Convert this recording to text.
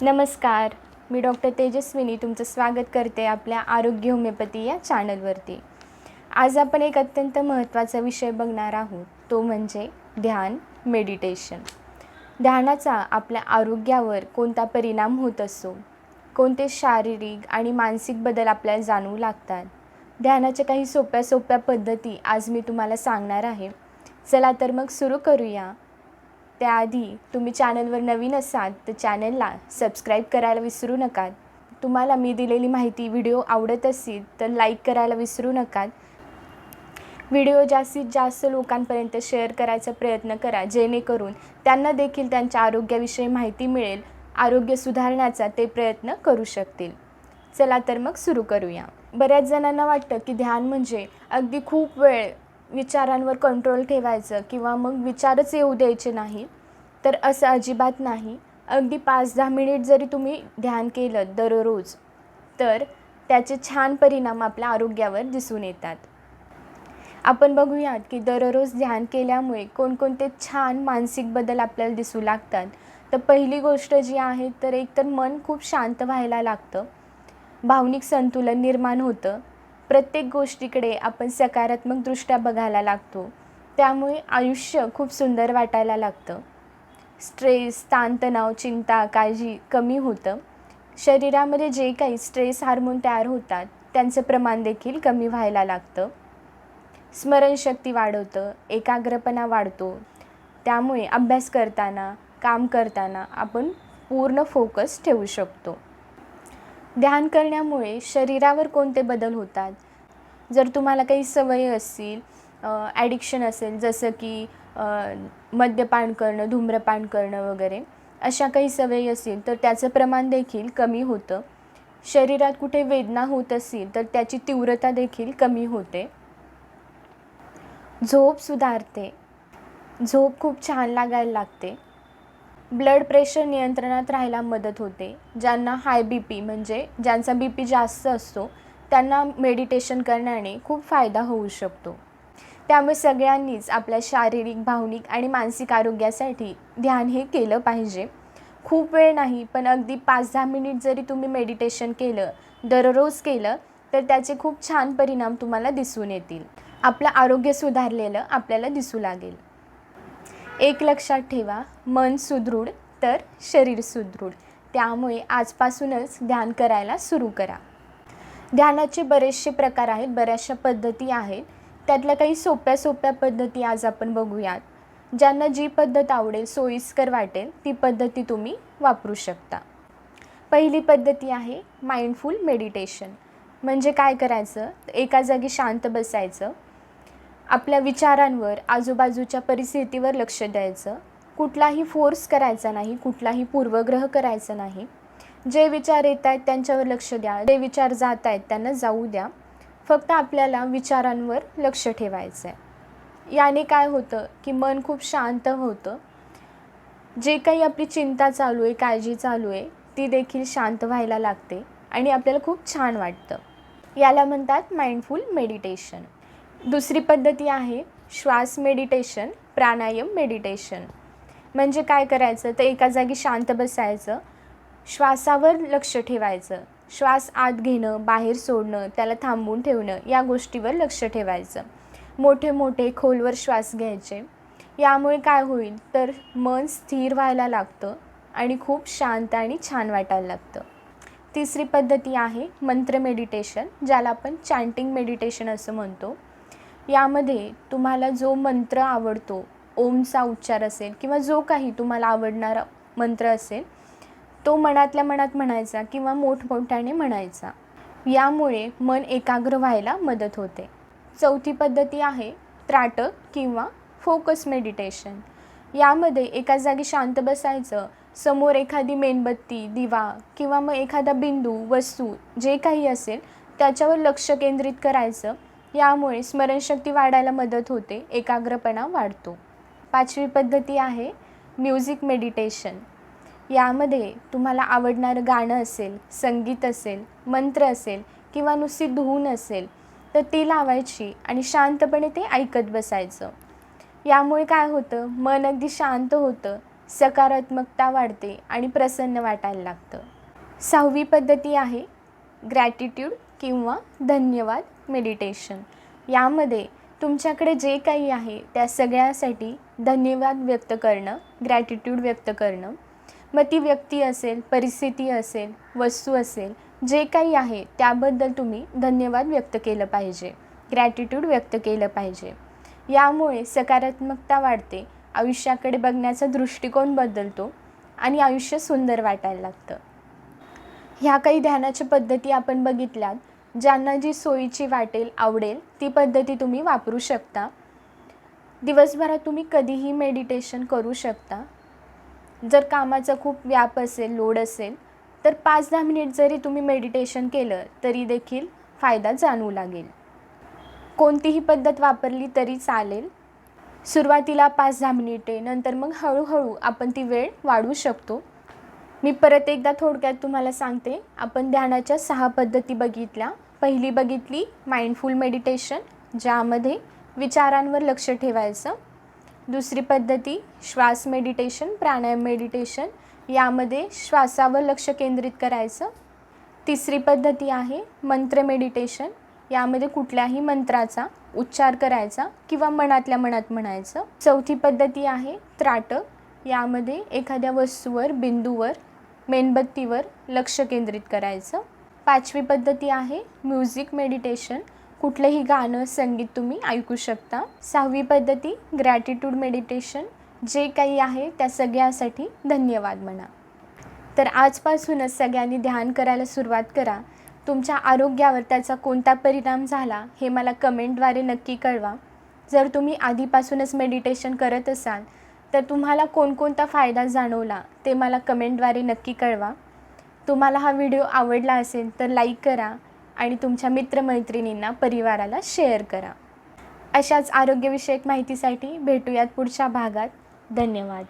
नमस्कार. मी डॉक्टर तेजस्विनी तुमचं स्वागत करते आपल्या आरोग्य होमिओपॅथी या चॅनलवरती. आज आपण एक अत्यंत महत्त्वाचा विषय बघणार आहोत, तो म्हणजे ध्यान, मेडिटेशन. ध्यानाचा आपल्या आरोग्यावर कोणता परिणाम होत असतो, कोणते शारीरिक आणि मानसिक बदल आपल्याला जाणवू लागतात. ध्यानाच्या काही सोप्या पद्धती आज मी तुम्हाला सांगणार आहे. चला तर मग सुरू करूया. त्याआधी तुम्ही चॅनलवर नवीन असाल तर चॅनलला सबस्क्राईब करायला विसरू नका. तुम्हाला मी दिलेली माहिती व्हिडिओ आवडत असेल तर लाईक करायला विसरू नका. व्हिडिओ जास्तीत जास्त लोकांपर्यंत शेअर करायचा प्रयत्न करा, जेणेकरून त्यांना देखील त्यांच्या आरोग्याविषयी माहिती मिळेल. आरोग्य सुधारण्याचा ते प्रयत्न करू शकतील. चला तर मग सुरू करूया. बऱ्याच जणांना वाटतं की ध्यान म्हणजे अगदी खूप वेळ विचारांवर कंट्रोल ठेवायचं किंवा मग विचारच येऊ द्यायचे नाही. तर असं अजिबात नाही. अगदी 5-10 मिनिट जरी तुम्ही ध्यान केलं दररोज, तर त्याचे छान परिणाम आपल्या आरोग्यावर दिसून येतात. आपण बघूयात की दररोज ध्यान केल्यामुळे कोणकोणते छान मानसिक बदल आपल्याला दिसू लागतात. तर पहिली गोष्ट जी आहे, तर एकतर मन खूप शांत व्हायला लागतं, भावनिक संतुलन निर्माण होतं, प्रत्येक गोष्टीकडे आपण सकारात्मकदृष्ट्या बघायला लागतो. त्यामुळे आयुष्य खूप सुंदर वाटायला लागतं. स्ट्रेस, ताणतणाव, चिंता, काळजी कमी होतं. शरीरामध्ये जे काही स्ट्रेस हार्मोन तयार होतात त्यांचं प्रमाण देखील कमी व्हायला लागतं. स्मरणशक्ती वाढवतं, एकाग्रपणा वाढतो. त्यामुळे अभ्यास करताना, काम करताना आपण पूर्ण फोकस ठेवू शकतो. ध्यान करण्यामुळे शरीरावर कोणते बदल होतात? जर तुम्हाला काही सवयी असतील, ॲडिक्शन असेल, जसं की मद्यपान करणं, धूम्रपान करणं वगैरे, अशा काही सवयी असतील तर त्याचं प्रमाण देखील कमी होतं. शरीरात कुठे वेदना होत असतील तर त्याची तीव्रता देखील कमी होते. झोप सुधारते, झोप खूप छान लागायला लागते. ब्लड प्रेशर नियंत्रणात राहायला मदत होते. ज्यांना हाय BP म्हणजे ज्यांचा BP जास्त असतो त्यांना मेडिटेशन करण्याने खूप फायदा होऊ शकतो. त्यामुळे सगळ्यांनीच आपल्या शारीरिक, भावनिक आणि मानसिक आरोग्यासाठी ध्यान हे केलं पाहिजे. खूप वेळ नाही, पण अगदी 5-10 मिनिट जरी तुम्ही मेडिटेशन केलं, दररोज केलं, तर त्याचे खूप छान परिणाम तुम्हाला दिसून येतील. आपलं आरोग्य सुधारलेलं आपल्याला दिसू लागेल. एक लक्षात ठेवा, मन सुदृढ तर शरीर सुदृढ. त्यामुळे आजपासूनच ध्यान करायला सुरू करा. ध्यानाचे बरेचसे प्रकार आहेत, बऱ्याचशा पद्धती आहेत. त्यातल्या काही सोप्या पद्धती आज आपण बघूयात. ज्यांना जी पद्धत आवडेल, सोयीस्कर वाटेल, ती पद्धती तुम्ही वापरू शकता. पहिली पद्धती आहे माइंडफुल मेडिटेशन. म्हणजे काय करायचं? एका जागी शांत बसायचं, आपल्या विचारांवर, आजूबाजूच्या परिस्थितीवर लक्ष द्यायचं. कुठलाही फोर्स करायचा नाही, कुठलाही पूर्वग्रह करायचा नाही. जे विचार येत आहेत त्यांच्यावर लक्ष द्या, जे विचार जात आहेत त्यांना जाऊ द्या. फक्त आपल्याला विचारांवर लक्ष ठेवायचं आहे. याने काय होतं की मन खूप शांत होतं. जे काही आपली चिंता चालू आहे, काळजी चालू आहे, ती देखील शांत व्हायला लागते आणि आपल्याला खूप छान वाटतं. याला म्हणतात माइंडफुल मेडिटेशन. दुसरी पद्धती आहे श्वास मेडिटेशन, प्राणायाम मेडिटेशन. म्हणजे काय करायचं? तर एका जागी शांत बसायचं, श्वासावर लक्ष ठेवायचं. श्वास आत घेणं, बाहेर सोडणं, त्याला थांबवून ठेवणं, या गोष्टीवर लक्ष ठेवायचं. मोठे खोलवर श्वास घ्यायचे. यामुळे काय होईल? तर मन स्थिर व्हायला लागतं आणि खूप शांत आणि छान वाटायला लागतं. तिसरी पद्धती आहे मंत्र मेडिटेशन, ज्याला आपण चॅन्टिंग मेडिटेशन असं म्हणतो. यामध्ये तुम्हाला जो मंत्र आवडतो, ओमचा उच्चार असेल किंवा जो काही तुम्हाला आवडणारा मंत्र असेल, तो मनातल्या मनात म्हणायचा किंवा मोठमोठ्याने म्हणायचा. यामुळे मन एकाग्र व्हायला मदत होते. चौथी पद्धती आहे त्राटक किंवा फोकस मेडिटेशन. यामध्ये एका जागी शांत बसायचं, समोर एखादी मेणबत्ती, दिवा किंवा मग एखादा बिंदू, वस्तू जे काही असेल त्याच्यावर लक्ष केंद्रित करायचं. यामुळे स्मरणशक्ती वाढायला मदत होते, एकाग्रपणा वाढतो. पाचवी पद्धती आहे म्युझिक मेडिटेशन. यामध्ये तुम्हाला आवडणारं गाणं असेल, संगीत असेल, मंत्र असेल किंवा नुसती धून असेल तर ती लावायची आणि शांतपणे ते ऐकत बसायचं. यामुळे काय होतं? मन अगदी शांत होतं, सकारात्मकता वाढते आणि प्रसन्न वाटायला लागतं. 6वी पद्धती आहे ग्रॅटिट्यूड किंवा धन्यवाद मेडिटेशन. यामध्ये तुमच्याकडे जे काही आहे त्या सगळ्यासाठी धन्यवाद व्यक्त करणं, ग्रॅटिट्यूड व्यक्त करणं. मग ती व्यक्ती असेल, परिस्थिती असेल, वस्तू असेल, जे काही आहे त्याबद्दल तुम्ही धन्यवाद व्यक्त केलं पाहिजे, ग्रॅटिट्यूड व्यक्त केलं पाहिजे. यामुळे सकारात्मकता वाढते, आयुष्याकडे बघण्याचा दृष्टिकोन बदलतो आणि आयुष्य सुंदर वाटायला लागतं. ह्या काही ध्यानाच्या पद्धती आपण बघितल्यात. ज्यांना जी सोयीची वाटेल, आवडेल ती पद्धती तुम्ही वापरू शकता. दिवसभरात तुम्ही कधीही मेडिटेशन करू शकता. जर कामाचा खूप व्याप असेल, लोड असेल तर 5-10 मिनिट जरी तुम्ही मेडिटेशन केलं तरी देखील फायदा जाणवू लागेल. कोणतीही पद्धत वापरली तरी चालेल. सुरुवातीला 5-10 मिनिटे, नंतर मग हळूहळू आपण ती वेळ वाढवू शकतो. मी परत एकदा थोडक्यात तुम्हाला सांगते. आपण ध्यानाच्या 6 पद्धती बघितल्या. पहिली बघितली माइंडफुल मेडिटेशन, ज्यामध्ये विचारांवर लक्ष ठेवायचं. दुसरी पद्धती श्वास मेडिटेशन, प्राणायाम मेडिटेशन, यामध्ये श्वासावर लक्ष केंद्रित करायचं. तिसरी पद्धती आहे मंत्र मेडिटेशन, यामध्ये कुठल्याही मंत्राचा उच्चार करायचा किंवा मनातल्या मनात म्हणायचं. चौथी पद्धती आहे त्राटक, यामध्ये एखाद्या वस्तूवर, बिंदूवर, मेणबत्तीवर लक्ष केंद्रित करायचं. 5वी पद्धती आहे म्युझिक मेडिटेशन, कुठलंही गाणं, संगीत तुम्ही ऐकू शकता. 6वी पद्धती ग्रॅटिट्यूड मेडिटेशन, जे काही आहे त्या सगळ्यासाठी धन्यवाद म्हणा. तर आजपासूनच सगळ्यांनी ध्यान करायला सुरुवात करा. तुमच्या आरोग्यावर त्याचा कोणता परिणाम झाला हे मला कमेंटद्वारे नक्की कळवा. जर तुम्ही आधीपासूनच मेडिटेशन करत असाल तर तुम्हाला कोणकोणता फायदा जाणवला ते मला कमेंटद्वारे नक्की कळवा. तुम्हाला हा व्हिडिओ आवडला असेल तर लाईक करा आणि तुमच्या मित्रमैत्रिणींना, परिवाराला शेअर करा. अशाच आरोग्यविषयक माहितीसाठी भेटूयात पुढच्या भागात. धन्यवाद.